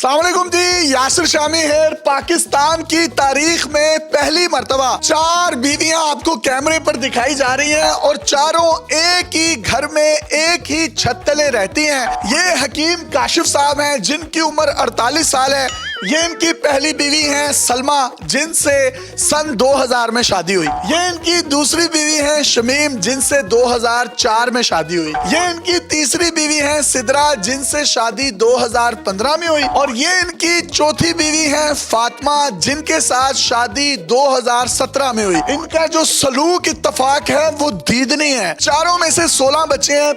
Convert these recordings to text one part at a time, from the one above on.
अस्सलाम वालेकुम जी, यासिर शामी है। पाकिस्तान की तारीख में पहली मर्तबा 4 बीवियां आपको कैमरे पर दिखाई जा रही हैं और चारों एक ही घर में एक ही छत तले रहती हैं। ये हकीम काशिफ साहब हैं जिनकी उम्र 48 साल है। ये इनकी पहली बीवी हैं सलमा, जिनसे सन 2000 में शादी हुई। ये इनकी दूसरी बीवी हैं शमीम, जिनसे 2004 में शादी हुई। ये इनकी तीसरी बीवी हैं सिदरा, जिनसे शादी 2015 में हुई। और ये इनकी चौथी बीवी हैं फातिमा, जिनके साथ शादी 2017 में हुई। इनका जो सलूक इत्तफाक है वो दीदनी है। चारों में से 16 बच्चे हैं।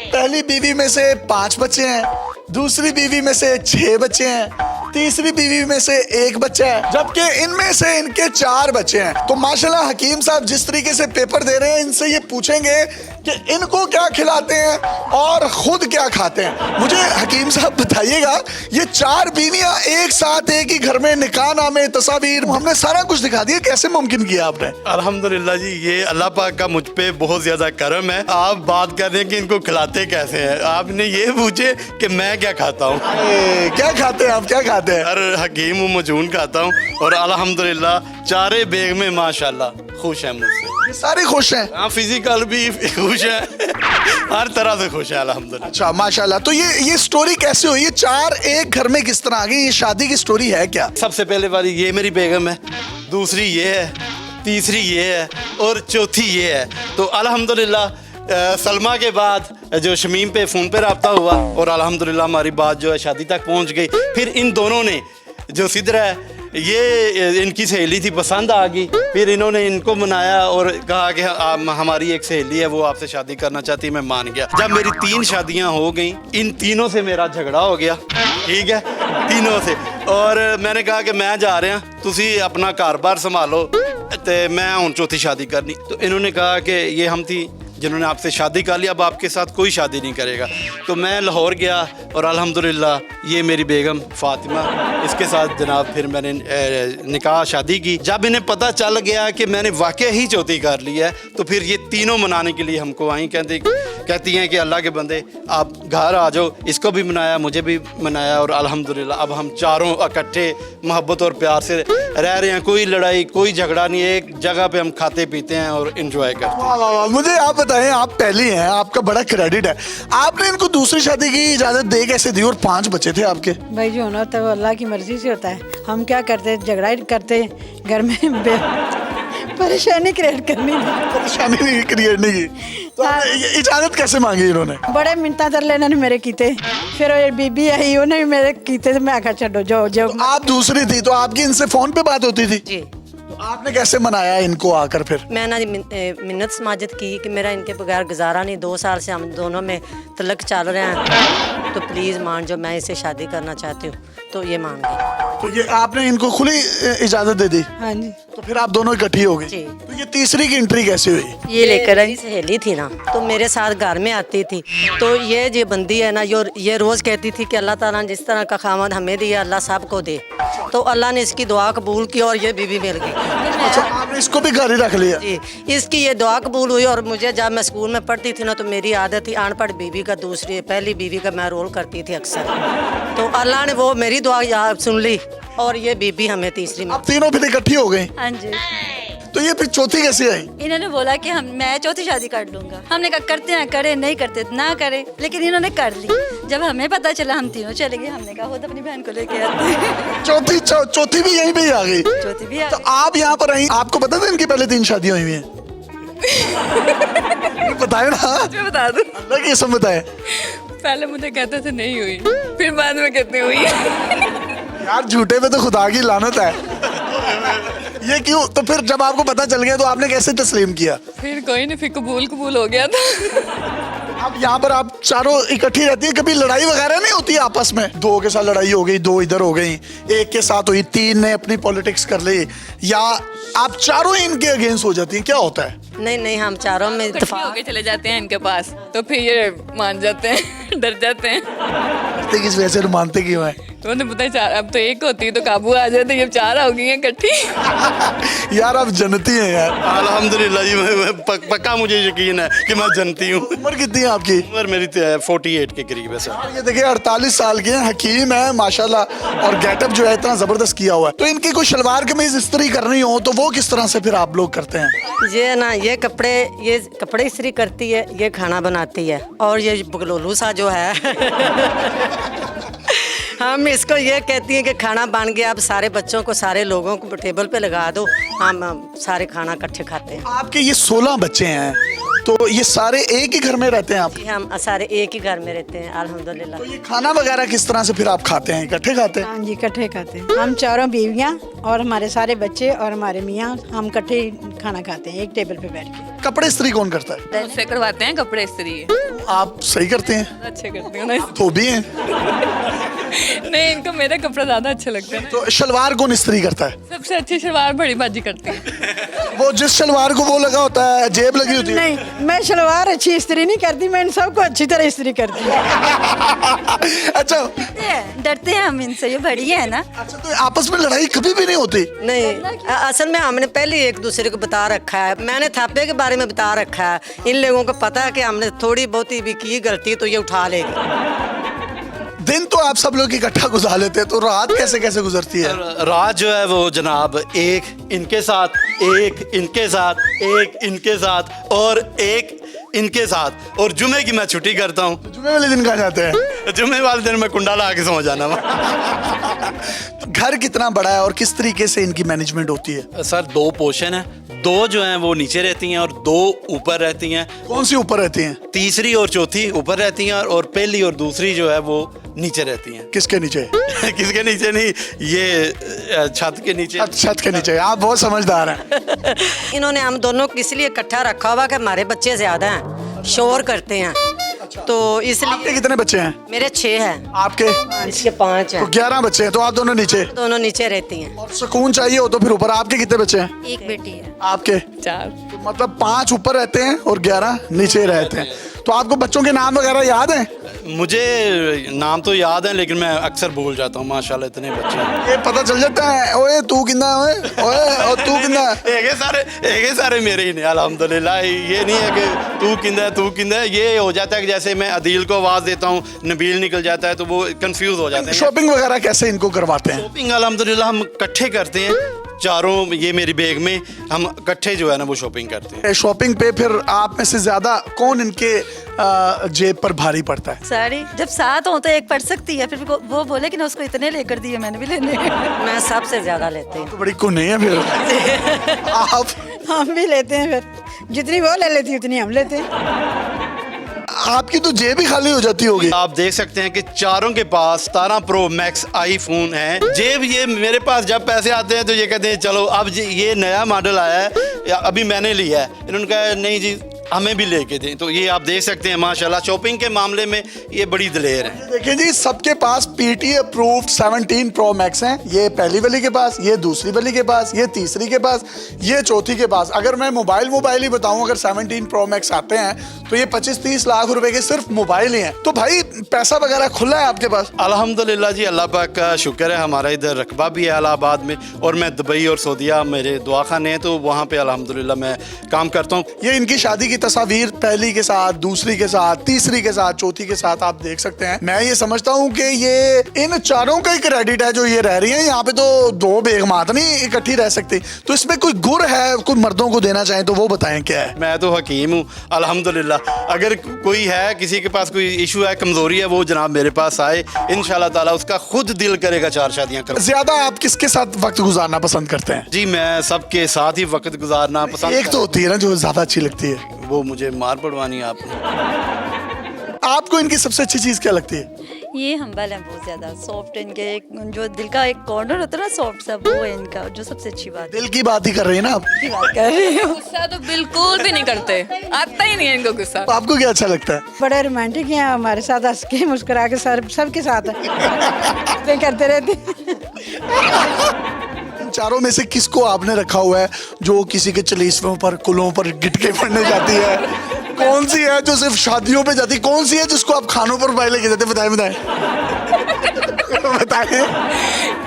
पहली बीवी में से 5 बच्चे हैं, दूसरी बीवी में से 6 बच्चे हैं, तीसरी बीवी में से 1 बच्चा है, जबकि इनमें से इनके 4 बच्चे हैं। तो माशाल्लाह हकीम साहब जिस तरीके से पेपर दे रहे हैं, इनसे ये पूछेंगे कि इनको क्या खिलाते हैं और खुद क्या खाते हैं। मुझे हकीम साहब बताइएगा, ये 4 बीवियां एक साथ एक ही घर में, निकाह नामे, तस्वीर, हमने सारा कुछ दिखा दिया, कैसे मुमकिन किया आपने? अल्हम्दुलिल्लाह जी, ये अल्लाह पाक का मुझ पे बहुत ज्यादा करम है। आप बात कर रहे हैं कि इनको खिलाते कैसे हैं, आपने ये पूछे कि मैं क्या खाता हूँ। क्या खाते हैं आप, क्या खाते हैं? हर हकीम व मजून खाता हूँ और अल्हम्दुलिल्लाह चारे बेग में माशाल्लाह खुश है मुझसे। ये सारे खुश हैं? हाँ, फिजिकल भी खुश है, हर तरह से खुश है अल्हम्दुलिल्लाह। अच्छा माशाल्लाह। तो ये स्टोरी कैसे हुई? ये 4 एक घर में किस तरह आ गई? ये शादी की स्टोरी है क्या? सबसे पहले वाली ये मेरी बेगम है, दूसरी ये है, तीसरी ये है और चौथी ये है। तो अल्हम्दुलिल्लाह सलमा के बाद जो शमीम पे फ़ोन पे रब्ता हुआ और अल्हम्दुलिल्लाह हमारी बात जो है शादी तक पहुंच गई। फिर इन दोनों ने, जो सिदरा है ये इनकी सहेली थी, पसंद आ गई। फिर इन्होंने इनको मनाया और कहा कि हमारी एक सहेली है, वो आपसे शादी करना चाहती है। मैं मान गया। जब मेरी 3 शादियां हो गई, इन तीनों से मेरा झगड़ा हो गया, ठीक है, तीनों से। और मैंने कहा कि मैं जा रहा, तुसी अपना कारोबार संभालो, तो मैं हूँ चौथी शादी करनी। तो इन्होंने कहा कि ये हम थी जिन्होंने आपसे शादी कर लिया, अब आपके साथ कोई शादी नहीं करेगा। तो मैं लाहौर गया और अल्हम्दुलिल्लाह ये मेरी बेगम फातिमा, इसके साथ जनाब फिर मैंने निकाह शादी की। जब इन्हें पता चल गया कि मैंने वाकई ही चौथी कर ली है, तो फिर ये तीनों मनाने के लिए हमको आई। कहती हैं कि अल्लाह के बंदे आप घर आ जाओ। इसको भी मनाया, मुझे भी मनाया और अल्हम्दुलिल्लाह अब हम चारों इकट्ठे मोहब्बत और प्यार से रह रहे हैं। कोई लड़ाई, कोई झगड़ा नहीं, एक जगह पे हम खाते पीते हैं और इंजॉय करते हैं। वाह वाह वाह। मुझे आप बताएं, आप पहली हैं, आपका बड़ा क्रेडिट है। आपने इनको दूसरी शादी की इजाजत दे कैसे दी? और 5 बच्चे थे आपके। भाई जो होना होता है वो अल्लाह की मर्जी से होता है। हम क्या करते, झगड़ा ही करते घर में, परेशानी क्रिएट करनी, परेशानी नहीं क्रिएट नहीं की। तो आपने इजाजत कैसे मांगी इन्होंने? बड़े मिन्नतां तरले इन्होंने मेरे कीते। फिर वो बीबी आई, उन्हें भी मेरे कीते, तो मैं आखा छो जो जो। तो आप दूसरी थी तो आपकी इनसे फोन पे बात होती थी? जी। तो आपने कैसे मनाया इनको आकर? फिर मैं ना मिन्नत समाजत की कि मेरा इनके बगैर गुजारा नहीं। 2 साल से हम दोनों में तलक चल रहे हैं, तो प्लीज़ मान जो, मैं इससे शादी करना चाहती हूँ। तो ये मान गई। तो ये आपने इनको खुली इजाजत दे दी? हाँ जी। तो फिर आप दोनों इकट्ठी हो गई। जी। तो ये तीसरी की एंट्री कैसे हुई? ये लेकर आई सहेली थी ना, तो मेरे साथ घर में आती थी। तो ये जो बंदी है ना, ये रोज़ कहती थी कि अल्लाह ताला ने जिस तरह का खामद हमें दिया, अल्लाह सबको दे। तो अल्लाह ने इसकी दुआ कबूल की और ये बीवी मिल गई। अच्छा, आपने इसको भी घर ही रख लिया? जी, इसकी ये दुआ कबूल हुई। और मुझे जब मैं स्कूल में पढ़ती थी ना, तो मेरी आदत थी अनपढ़ बीवी का, पहली बीवी का मैं रोल करती थी अक्सर। तो अल्लाह ने वो मेरी दुआ याद सुन ली और ये बीबी हमें तीसरी में। आप तीनों फिर इकट्ठी हो गई? हाँ जी। तो ये फिर चौथी कैसे आई? इन्होंने बोला कि मैं चौथी शादी कर लूंगा। हमने कहा करते हैं, करे, नहीं करते ना करे, लेकिन इन्होंने कर ली। जब हमें पता चला हम तीनों चले गए। हमने कहा खुद अपनी बहन को लेके आते हैं। चौथी भी यहीं पे ही आ गई? चौथी भी आ तो आप यहाँ पर आई, आपको पता था इनकी पहले 3 शादियां हुई हैं? बताए ना, मैं बता दूं, अल्लाह की कसम बताए। पहले मुझे कहते थे नहीं हुई, फिर बाद में कहते हुई। यार झूठे पे तो खुदा की लानत है। ये क्यों? तो फिर जब आपको पता चल गया तो आपने कैसे तस्लीम किया? फिर कोई नहीं, फिर कबूल हो गया था। अब यहाँ पर आप चारों इकट्ठी रहती है, कभी लड़ाई वगैरह नहीं होती आपस में? 2 के साथ लड़ाई हो गई, 2 इधर हो गई, 1 के साथ हुई, 3 ने अपनी पॉलिटिक्स कर ली, या आप चारों इनके अगेंस्ट हो जाती हैं? क्या होता है? नहीं, हम चारों में इकट्ठे होके चले जाते हैं इनके पास, तो फिर ये मान जाते हैं, डर जाते हैं। किस वजह से मानते क्यों है? तो उन्हें पता है चार, अब तो एक होती है तो काबू आ जाते, ये 4 हो गई हैं इकट्ठी। यार आप जनती हैं यार। अल्हम्दुलिल्लाह जी, पक्का मुझे यकीन है कि मैं जनती हूँ। उम्र कितनी है आपकी? उम्र मेरी 48 के करीब है सर। ये देखिए 48 साल के हैं, हकीम है माशाल्लाह, और गेटअप जो है इतना जबरदस्त किया हुआ है। तो इनकी कोई शलवार कमीज इस्त्री करनी हो तो वो किस तरह से फिर आप लोग करते हैं? ये ना ये कपड़े इस्त्री करती है, ये खाना बनाती है, और ये बगलोलू सा जो है हम इसको ये कहती हैं कि खाना बन गया, अब सारे बच्चों को, सारे लोगों को टेबल पे लगा दो, हम सारे खाना इकट्ठे खाते हैं। आपके ये 16 बच्चे हैं, तो ये सारे एक ही घर में रहते हैं आप? जी, हम सारे एक ही घर में रहते हैं अल्हम्दुलिल्लाह। तो ये खाना वगैरह किस तरह से फिर आप खाते हैं? इकट्ठे खाते हैं? हाँ जी, इकट्ठे खाते हैं। हम चारों बीवियाँ और हमारे सारे बच्चे और हमारे मियाँ, हम इकट्ठे खाना खाते हैं एक टेबल पे बैठ के। कपड़े इस्त्री कौन करता है? मुझसे करवाते हैं कपड़े इस्त्री, आप सही करते हैं? अच्छे करती हूँ ना। धोबी हैं? नहीं, इनको मेरे कपड़े ज्यादा अच्छे लगते हैं। तो शलवार कौन इस्त्री करता है? सबसे अच्छी शलवार बड़ी बाजी करती है। वो जिस शलवार को वो लगा होता है, जेब लगी होती है। नहीं, मैं शलवार अच्छी इस्त्री नहीं करती, मैं इन सबको अच्छी तरह इस्त्री करती हूँ। अच्छा डरते हैं हम इनसे, ये बड़ी है ना। अच्छा, तो आपस में लड़ाई कभी भी नहीं होती? नहीं, असल में हमने पहले एक दूसरे को बता रखा है, मैंने थापे के बारे में बता रखा है, इन लोगों को पता है कि हमने थोड़ी बहुत ही भी की गलती तो ये उठा लेगी। दिन तो आप सब लोग इकट्ठा गुजार लेते हैं, तो रात कैसे कैसे गुजरती है? रात जो है वो जनाब एक इनके साथ, एक इनके साथ, एक इनके साथ और एक इनके साथ, और जुमे की मैं छुट्टी करता हूँ। जुमे वाले दिन कहाँ जाते हैं? जुमे वाले दिन मैं कुंडा ला के सो जाना। घर कितना बड़ा है और किस तरीके से इनकी मैनेजमेंट होती है? सर 2 पोर्शन है, 2 जो हैं वो नीचे रहती हैं और 2 ऊपर रहती हैं। कौन सी ऊपर रहती हैं? तीसरी और चौथी ऊपर रहती हैं, और पहली और दूसरी जो है वो नीचे रहती हैं। किसके नीचे? किसके नीचे नहीं, ये छत के नीचे। छत के नीचे। आप बहुत समझदार हैं। इन्होंने हम दोनों को इसलिए इकट्ठा रखा हुआ कि हमारे बच्चे ज्यादा हैं, शोर करते हैं, तो आपके इसलिए। कितने बच्चे हैं? मेरे 6 हैं। आपके? इसके 5 तो हैं। 11 बच्चे हैं, तो आप दोनों नीचे? दोनों नीचे रहती हैं। और सुकून चाहिए हो तो फिर ऊपर। आपके कितने बच्चे हैं? एक बेटी है। आपके? 4। तो मतलब 5 ऊपर रहते हैं और 11 नीचे रहते हैं। तो आपको बच्चों के नाम वगैरह याद हैं? मुझे नाम तो याद है लेकिन मैं अक्सर भूल जाता हूँ, माशाल्लाह इतने बच्चे हैं। ये पता चल जाता है, ओए तू किंदा है, ओए और तू किंदा है। एक सारे मेरे ही नहीं अल्हम्दुलिल्लाह। ये नहीं है कि तू किंदा है, ये हो जाता है कि जैसे मैं अदील को आवाज़ देता हूँ, नबील निकल जाता है, तो वो कंफ्यूज हो जाते हैं। शॉपिंग वगैरह कैसे इनको करवाते हैं? शॉपिंग अल्हम्दुलिल्लाह हम इकट्ठे करते हैं चारों, ये मेरी बैग में हम इकट्ठे जो है ना वो शॉपिंग करते हैं। शॉपिंग पे फिर आप में से ज्यादा कौन इनके जेब पर भारी पड़ता है? साड़ी जब साथ हो तो एक पड़ सकती है, फिर वो बोले कि ना उसको इतने लेकर दिए, मैंने भी लेने हैं। मैं सबसे ज्यादा लेती हूँ। तो बड़ी कुन है फिर। आप? हम भी लेते हैं, फिर जितनी वो ले लेती उतनी हम लेते हैं। आपकी तो जेब ही खाली हो जाती होगी। आप देख सकते हैं कि चारों के पास 17 प्रो मैक्स आईफोन है। जेब ये मेरे पास जब पैसे आते हैं तो ये कहते हैं चलो अब ये नया मॉडल आया है, अभी मैंने लिया है। इन्होंने कहा नहीं जी हमें भी लेके दें। तो ये आप देख सकते हैं माशाल्लाह शॉपिंग के मामले में ये बड़ी दिलेर है। देखिए जी, सबके पास PT अप्रूव्ड 17 प्रो मैक्स हैं। ये पहली वाली के पास, ये दूसरी वाली के पास, ये तीसरी के पास, ये चौथी के पास। अगर मैं मोबाइल ही बताऊं, अगर 17 प्रो मैक्स आते हैं तो ये 25-30 लाख रुपए के सिर्फ मोबाइल ही हैं। तो भाई पैसा वगैरह खुला है आपके पास? अल्हम्दुलिल्लाह जी, अल्लाह पाक का शुक्र है, हमारा इधर रकबा भी है इलाहाबाद में, और मैं दुबई और सऊदीया मेरे दुआ खाने हैं, तो वहाँ पे अल्हम्दुलिल्लाह मैं काम करता हूँ। ये इनकी शादी की तस्वीर पहली के साथ, दूसरी के साथ, तीसरी के साथ, चौथी के साथ आप देख सकते हैं। मैं ये समझता हूँ कि ये इन चारों का ही क्रेडिट है जो ये रह रही हैं यहाँ पे। तो 2 बेगमात नहीं इकट्ठी रह सकती। तो इसमें कोई गुर है, कोई मर्दों को देना चाहें तो वो बताएं क्या है? मैं तो हकीम हूँ अल्हम्दुलिल्लाह। अगर कोई है, किसी के पास कोई इशू है, कमजोरी है, वो जनाब मेरे पास आए, इंशाल्लाह ताला उसका खुद दिल करेगा 4 शादियाँ करो। ज्यादा आप किसके साथ वक्त गुजारना पसंद करते हैं? जी मैं सबके साथ ही वक्त गुजारना पसंद। एक तो होती है ना जो ज्यादा अच्छी लगती है, वो मुझे मार पड़वानी है आपने। आपको इनकी सबसे अच्छी चीज क्या लगती है? ये हम्बल है बहुत ज्यादा, सॉफ्ट इनके जो दिल का एक कॉर्नर होता है ना सॉफ्ट सा, वो है इनका जो सबसे अच्छी बात दिल की बात ही कर रही है ना आप? की बात कर रही हूँ। गुस्सा तो बिल्कुल भी नहीं करते, आता ही नहीं है इनको गुस्सा। तो आपको क्या अच्छा लगता है? बड़े रोमांटिक हैं, हमारे साथ हंस के मुस्कुरा के सबके साथ है करते रहते हैं। इन चारों में से किसको आपने रखा हुआ है जो किसी के चलीसों पर, कुलों पर गिटके पड़ने जाती है? कौन सी है जो सिर्फ शादियों पे जाती? कौन सी है जिसको आप खानों पर बाय लेके जाते? बताएं। बताएं।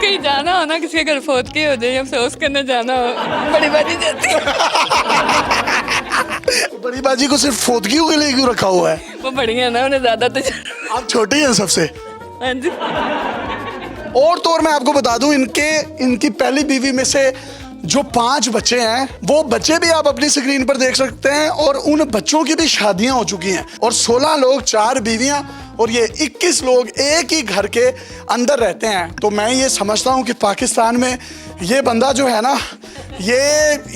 कहीं जाना हो ना, किसी के घर फोत के हो जाए, अफसोस करने जाना हो, बड़ी बाजी जाती है। बड़ी बाजी को सिर्फ फोदगियों के लिए क्यों रखा हुआ है? वो बड़ी है ना, उन्हें ज्यादा तो आप छोटी हैं सबसे। हाँ जी। और तो और मैं आपको बता दूं, इनकी पहली बीवी में से जो 5 बच्चे हैं, वो बच्चे भी आप अपनी स्क्रीन पर देख सकते हैं, और उन बच्चों की भी शादियां हो चुकी हैं। और 16 लोग, 4 बीवियां, और ये 21 लोग एक ही घर के अंदर रहते हैं। तो मैं ये समझता हूं कि पाकिस्तान में ये बंदा जो है ना, ये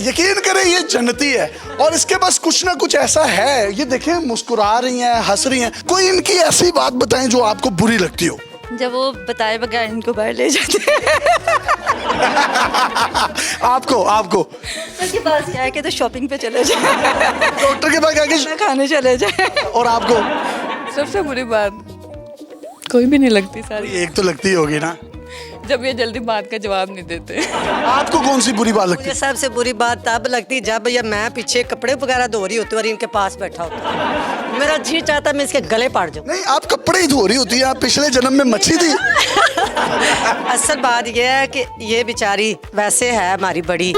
यकीन करें ये जन्नती है। और इसके पास कुछ ना कुछ ऐसा है, ये देखें मुस्कुरा रही हैं, हंस रही हैं। कोई इनकी ऐसी बात बताएं जो आपको बुरी लगती हो। जब वो बताए बगैर इनको बाहर ले जाते हैं। आपको उसके पास क्या है कि तो शॉपिंग पे चले जाए, डॉक्टर के पास क्या खाना खाने चले जाए। और आपको? सबसे बुरी बात कोई भी नहीं लगती सारी, एक तो लगती होगी ना, जब ये जल्दी बात का जवाब नहीं देते। आपको कौन सी बुरी बात लगती मुझे है? सबसे बुरी बात तब लगती जब ये मैं पीछे कपड़े वगैरह धो रही होती और इनके पास बैठा होता। मेरा जी चाहता मैं इसके गले पाड़ जाऊं। नहीं, आप कपड़े ही धो रही होती है, आप पिछले जन्म में मच्छी थी। असल बात यह है कि ये बेचारी वैसे है हमारी बड़ी,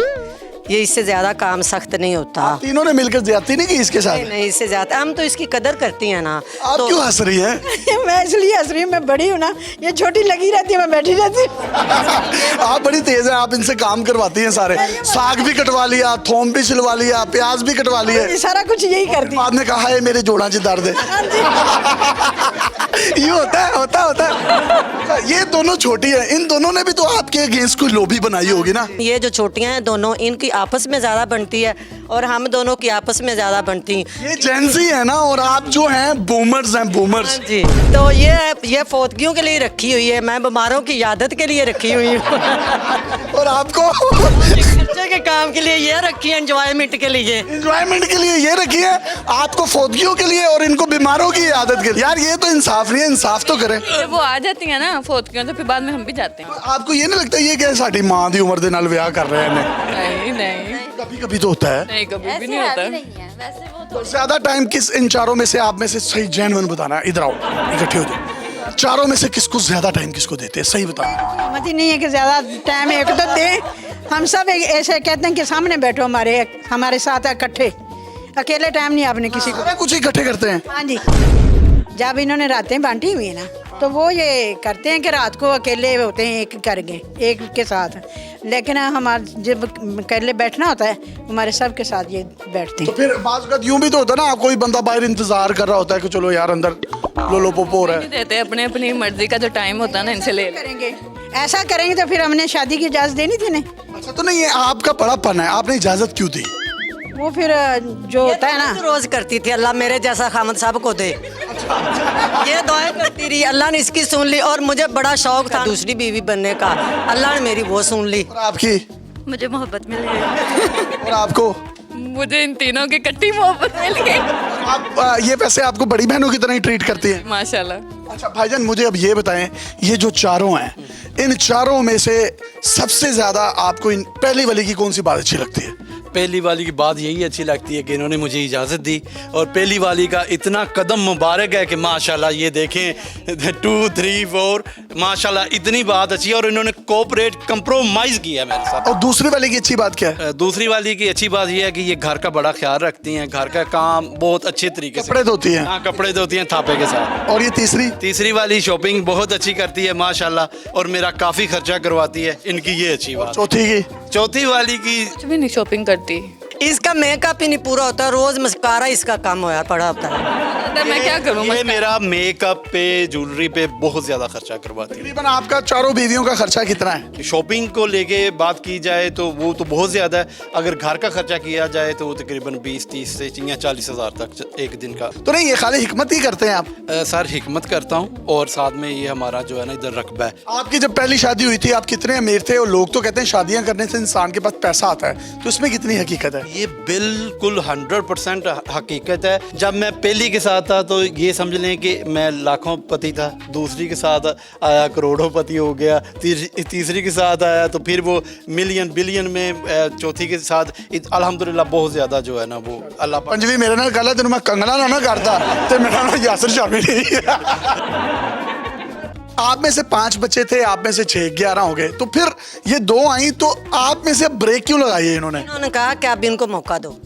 ये इससे ज्यादा काम सख्त नहीं होता। तीनों ने मिलकर ज्यादती नहीं की इसके साथ? नहीं इससे ज्यादा हम तो इसकी कदर करती हैं ना। आप तो क्यों हंस रही हैं? मैं इसलिए हंस रही हूँ, मैं बड़ी हूँ ना, ये छोटी लगी रहती है, मैं बैठी रहती हूँ। आप बड़ी तेज हैं, आप इनसे काम करवाती हैं सारे। साग भी कटवा लिया, थोम भी छिलवा लिया, प्याज भी कटवा लिए, ये सारा कुछ यही करती हूँ। बाद में कहा है मेरे जोड़ा च दर्द है। ये होता है। ये दोनों छोटी है, इन दोनों ने भी तो आपके अगेंस्ट कोई लॉबी बनाई होगी ना? ये जो छोटियां हैं दोनों, इनकी आपस में ज्यादा बनती है और हम दोनों की आपस में ज्यादा बनती। ये जेंजी है ना, और आप जो हैं बूमर्स हैं, बूमर्स। जी, तो ये फोतगियों के लिए रखी हुई है, मैं बीमारों की यादत के लिए रखी हुई हूँ। और आपको? खर्चे के काम के लिए ये रखी है, एंजॉयमेंट के लिए। एंजॉयमेंट के लिए ये रखी है, आपको फोदगियों के लिए और इनको बीमारों की आदत के लिए। यार ये तो इंसाफ नहीं है, इंसाफ तो करें। जब वो आ जाती है ना फोत क्यों, तो फिर बाद में हम भी जाते हैं। आपको ये नहीं लगता ये क्या साड़ी माँ दी उम्र दे नाल ब्याह कर रहे हैं? नहीं कभी कभी तो होता है। नहीं, कभी भी नहीं होता। वैसे वो तो ज्यादा टाइम किस इन चारों में से, आप में से सही जेन्युइन बताना, इधर आओ इकट्ठे हो जाओ। चारों में से किसको ज्यादा टाइम किसको देते हैं, सही बताना। हिम्मत ही नहीं है कि ज्यादा टाइम एक तो दे। हम सब ऐसे कहते हैं कि सामने बैठो, हमारे साथ इकट्ठे, अकेले टाइम नहीं आपने किसी को। सारा कुछ इकट्ठे करते हैं। हाँ जी, जब इन्होंने रातें बांटी हुई है ना, तो वो ये करते हैं कि रात को अकेले होते हैं एक करके, एक के साथ। लेकिन हमारे जब अकेले बैठना होता है, हमारे सब के साथ ये बैठते तो हैं। फिर बात यूं भी तो होता है ना, कोई बंदा बाहर इंतजार कर रहा होता है कि चलो यार अंदर लोलो पोपो हो रहा है। देते अपने अपनी मर्जी का जो टाइम होता है ना, इनसे ले करेंगे ऐसा करेंगे तो फिर हमने शादी की इजाजत देनी थी ना। अच्छा, तो नहीं, ये आपका बड़ापन है, आपने इजाजत क्यों दी? वो फिर जो होता है ना, तो रोज करती थी, अल्लाह मेरे जैसा खामद साहब को दे। ये दुआएं करती रही, अल्लाह ने इसकी सुन ली। और मुझे बड़ा शौक था दूसरी बीवी बनने का, अल्लाह ने मेरी वो सुन ली। और आपकी? मुझे मोहब्बत मिल गई। और आपको? मुझे इन तीनों की इकट्ठी मोहब्बत मिल गई। आप ये पैसे आपको बड़ी बहनों की तरह ही ट्रीट करती हैं? माशाल्लाह। अच्छा भाईजान, मुझे अब ये बताएं, ये जो चारों हैं, इन चारों में से सबसे ज्यादा आपको इन पहली वाली की कौन सी बात अच्छी लगती है? पहली वाली की बात यही अच्छी लगती है कि इन्होंने मुझे इजाज़त दी, और पहली वाली का इतना कदम मुबारक है कि माशाल्लाह ये देखें 2 3 4 माशाल्लाह इतनी बात अच्छी है, और इन्होंने कोऑपरेट कंप्रोमाइज़ किया है मेरे साथ। और दूसरी वाली की अच्छी बात क्या है? दूसरी वाली की अच्छी बात यह है कि ये घर का बड़ा ख्याल रखती हैं, घर का काम बहुत अच्छे तरीके से, कपड़े धोती हैं? हाँ, कपड़े धोती हैं थापे के साथ। और ये तीसरी? तीसरी वाली शॉपिंग बहुत अच्छी करती है माशाल्लाह, और मेरा काफ़ी खर्चा करवाती है, इनकी ये अच्छी बात। चौथी की? चौथी वाली की कुछ भी नहीं शॉपिंग करती। इसका मेकअप ही नहीं पूरा होता, रोज मस्कारा इसका काम होया पड़ा होता है। मैं क्या करूँ? ये मेरा मेकअप पे, ज्वेलरी पे बहुत ज्यादा खर्चा करवाती है। तकरीबन आपका चारों बीवियों का खर्चा कितना है? शॉपिंग को लेके बात की जाए तो वो तो बहुत ज़्यादा है, अगर घर का खर्चा किया जाए तो वो तकरीबन 20-30 से या 40 हज़ार तक एक दिन का। तो नहीं, ये खाली हिकमत ही करते हैं आप? सर हिकमत करता हूँ, और साथ में ये हमारा जो है ना इधर रकबा है। आपकी जब पहली शादी हुई थी, आप कितने अमीर थे? और लोग तो कहते हैं शादियां करने से इंसान के पास पैसा आता है, तो इसमें कितनी हकीकत है? ये बिल्कुल 100% हकीकत है। जब मैं पहली के साथ था तो ये समझ लें कि मैं लाखों पति था, दूसरी के साथ आया करोड़ों पति हो गया, तीसरी के साथ आया तो फिर वो मिलियन बिलियन में, चौथी के साथ अल्हम्दुलिल्लाह बहुत ज़्यादा जो है ना वो अल्लाह पाक। पंजवी मेरे नाल गल है, तेन मैं कंगना ना करता तो मेरा नाम यासिर शामी नहीं। आप में से 5 बच्चे थे, आप में से 6, 11 हो गए, तो फिर ये 2 आई, तो आप में से ब्रेक क्यों लगाई है इन्होंने? उन्होंने कहा कि आप इनको मौका दो।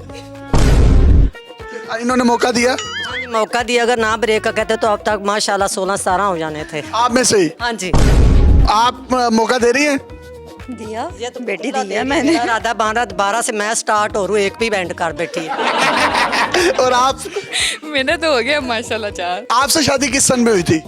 इन्होंने मौका दिया? हाँ जी, मौका दिया। अगर ना ब्रेक का कहते तो अब तक माशाल्लाह 16-17 हो जाने थे। आप में से ही? हाँ जी। आप मौका दे रही हैं? दिया ये तो बेटी दी है मैंने। राधा 12 से मैं स्टार्ट हो रू, एक भी बैंड कर बैठी है। और आप? मेरा तो हो गया माशाल्लाह 4। आपसे शादी किस सन में हुई थी?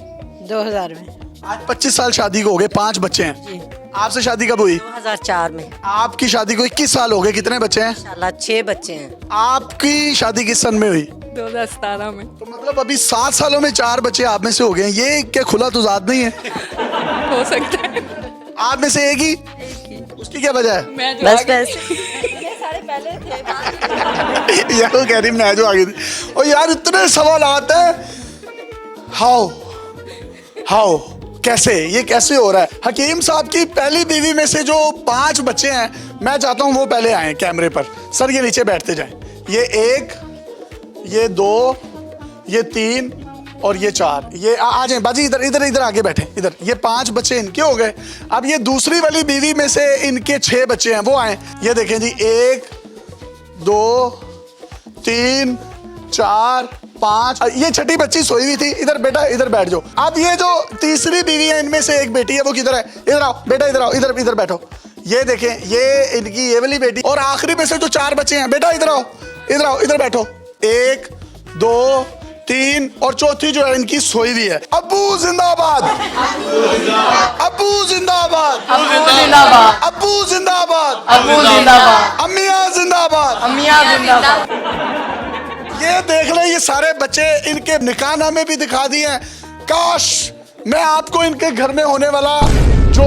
2000 में। आज 25 साल शादी को हो गए, 5 बच्चे हैं। आपसे शादी कब हुई? 2004 में। आपकी शादी को 21 साल हो गए, कितने बच्चे हैं? माशाल्लाह 6 बच्चे हैं। आपकी शादी किस सन में हुई? 2017 में। तो मतलब अभी 7 सालों में 4 बच्चे आप में से हो गए। ये क्या खुला तुजाद नहीं है? हो सकता है। आप में से एक ही? उसकी क्या वजह है? मैं जो बस आगे- वैसे यार वो कह रही मैं जो आ गई थी। और यार इतने सवाल आते हैं। हाउ कैसे, ये कैसे हो रहा है? हकीम साहब की पहली बीवी में से जो 5 बच्चे हैं, मैं चाहता हूं वो पहले आए कैमरे पर। सर ये नीचे बैठते जाएं। ये 1, ये 2, ये 3 और ये 4। ये आ जाए बाजी, इधर इधर इधर आगे बैठे, इधर। ये 5 बच्चे इनके हो गए। अब ये दूसरी वाली बीवी में से इनके 6 बच्चे हैं, वो आए। ये देखें जी, 1, 2, 3, 4, 5। ये छठी बच्ची सोई हुई थी। इधर बेटा, इधर बैठ जाओ। अब ये जो तीसरी बीवी है, इनमें से एक बेटी है, वो किधर है? इधर आओ बेटा, इधर आओ, इधर इधर बैठो। ये देखें, ये इनकी ये वाली बेटी। और आखिरी में से जो 4 बच्चे हैं, बेटा इधर आओ, इधर आओ, इधर बैठो। 1, 2, 3 और चौथी जो है इनकी सोई हुई है। अब्बू जिंदाबाद, अब्बू जिंदाबाद, अब्बू जिंदाबाद, अम्मिया जिंदाबाद। ये देख ले, ये सारे बच्चे, इनके निकाहनामे भी दिखा दिए हैं। काश मैं आपको इनके घर में होने वाला जो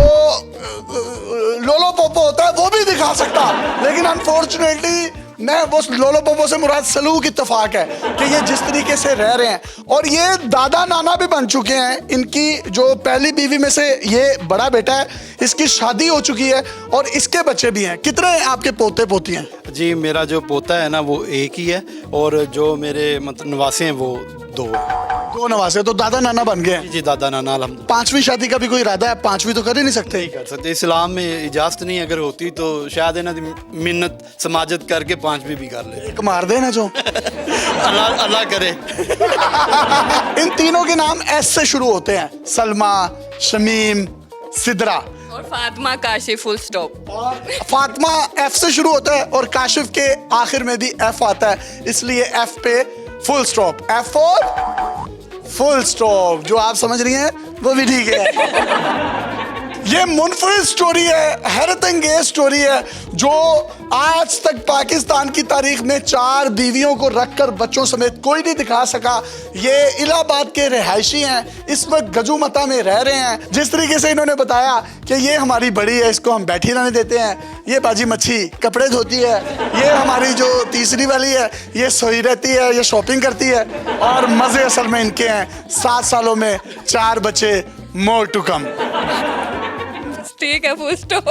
लोलो पोपो होता है वो भी दिखा सकता, लेकिन अनफॉर्चुनेटली मैं वो लोलो पोपो से मुराद सलूक इत्तफाक है कि ये जिस तरीके से रह रहे हैं। और ये दादा नाना भी बन चुके हैं। इनकी जो पहली बीवी में से ये बड़ा बेटा है, इसकी शादी हो चुकी है और इसके बच्चे भी हैं। कितने आपके पोते पोती हैं? जी मेरा जो पोता है ना वो एक ही है, और जो मेरे मतलब नवासे हैं वो 2। 2 नवासे, तो दादा नाना बन गए हैं। जी दादा नाना अल्हम्दुलिल्लाह। 5वीं शादी का भी कोई इरादा है? 5वीं तो कर ही नहीं सकते। नहीं कर सकते, इस्लाम में इजाजत नहीं। अगर होती तो शायद इन्हों की मिन्नत समाजत करके 5वीं भी कर ले। एक मार देना जो। अल्लाह अल्लाह करे। इन तीनों के नाम एस से शुरू होते हैं। सलमा, शमीम, सिदरा। और Fatima, Kashif, full stop. Fatima F से शुरू होता है और काशिफ के आखिर में भी एफ आता है, इसलिए एफ पे full stop. F for full stop. जो आप समझ रही हैं वो भी ठीक है। ये मुनफरिद स्टोरी है, हैरत अंगेज स्टोरी है, जो आज तक पाकिस्तान की तारीख में 4 बीवियों को रखकर बच्चों समेत कोई नहीं दिखा सका। ये इलाहाबाद के रिहायशी हैं, इस वक्त गजूमता में रह रहे हैं। जिस तरीके से इन्होंने बताया कि ये हमारी बड़ी है, इसको हम बैठी रहने देते हैं, ये बाजी मच्छी कपड़े धोती है, ये हमारी जो तीसरी वाली है ये सोई रहती है, ये शॉपिंग करती है, और मजे असल में इनके हैं। 7 सालों में 4 बच्चे, मोर टू कम। ठीक है, फुल स्टॉप।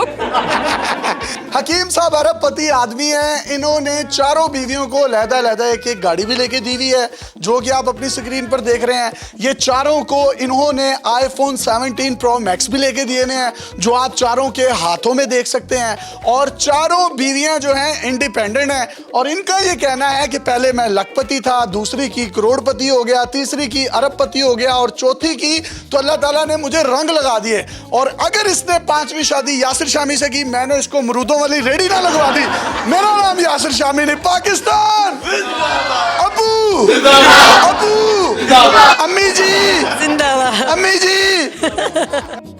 हकीम साहब अरबपति आदमी हैं। इन्होंने 4 बीवियों को लहदा एक गाड़ी भी लेके दी हुई है, जो कि आप अपनी स्क्रीन पर देख रहे हैं। ये 4 को इन्होंने आईफोन 17 प्रो मैक्स भी लेके दिए हैं, जो आप 4 के हाथों में देख सकते हैं। और 4 बीवियां जो हैं इंडिपेंडेंट हैं, और इनका ये कहना है कि पहले मैं लखपति था, दूसरी की करोड़पति हो गया, तीसरी की अरबपति हो गया, और चौथी की तो अल्लाह ताला ने मुझे रंग लगा दिए। और अगर इसने 5वीं शादी यासिर शामी से की, मैंने इसको अमरूदों वाली रेडी ना लगवा दी। मेरा नाम यासिर शामी नहीं, पाकिस्तान अबू, अबू, अम्मी जी जिंदाबाद। अम्मी जी।